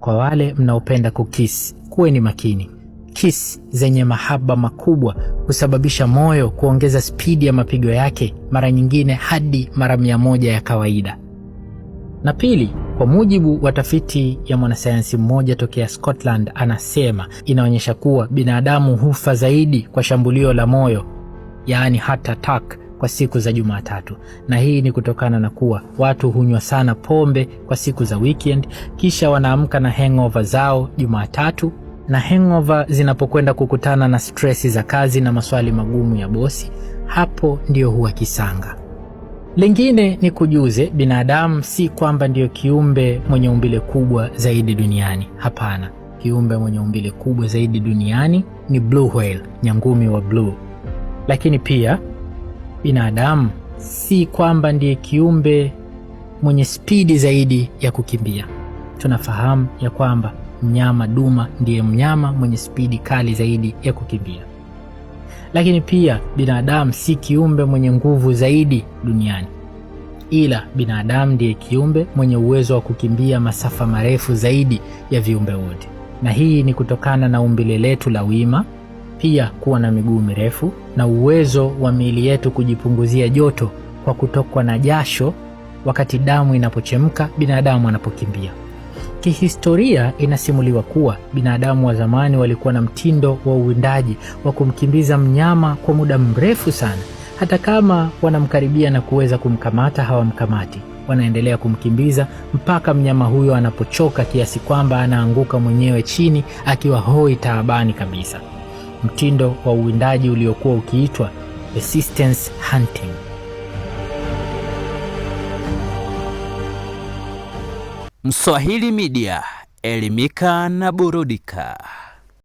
Kwa wale mnaopenda kukisi, kuweni makini. Kiss zenye mahaba makubwa husababisha moyo kuongeza spidi ya mapigo yake, mara nyingine hadi mara 100 ya kawaida. Na pili, kwa mujibu wa tafiti ya mwanasayansi mmoja tokea Scotland, anasema inaonyesha kuwa binadamu hufa zaidi kwa shambulio la moyo, yaani heart attack, kwa siku za Jumatatu. Na hii ni kutokana na kuwa watu hunywa sana pombe kwa siku za weekend, kisha wanaamka na hangover zao Jumatatu, na hangover zinapokwenda kukutana na stressi za kazi na maswali magumu ya bosi, hapo ndio huwa kisanga. Lingine ni kujuze, binadamu si kwamba ndio kiumbe mwenye umbile kubwa zaidi duniani. Hapana, kiumbe mwenye umbile kubwa zaidi duniani ni blue whale, nyangumi wa blue. Lakini pia binadamu si kwamba ndiye kiumbe mwenye spidi zaidi ya kukimbia. Tunafahamu ya kwamba mnyama duma ndiye mnyama mwenye spidi kali zaidi ya kukimbia. Lakini pia binadamu si kiumbe mwenye nguvu zaidi duniani, ila binadamu ndiye kiumbe mwenye uwezo wa kukimbia masafa marefu zaidi ya viumbe wote. Na hii ni kutokana na umbile letu la wima, pia kuwa na miguu mirefu na uwezo wa miili yetu kujipunguzia joto kwa kutokwa na jasho wakati damu inapochemka binadamu anapokimbia. Kihistoria inasimuliwa kuwa binadamu wa zamani walikuwa na mtindo wa uwindaji wa kumkimbiza mnyama kwa muda mrefu sana. Hata kama wanamkaribia na kuweza kumkamata, hawamkamati. Wanaendelea kumkimbiza mpaka mnyama huyo anapochoka kiasi kwamba anaanguka mwenyewe chini akiwa hoi taabani kabisa. Mtindo wa uwindaji uliokuwa ukiitwa resistance hunting. Mswahili Media, elimika na burudika.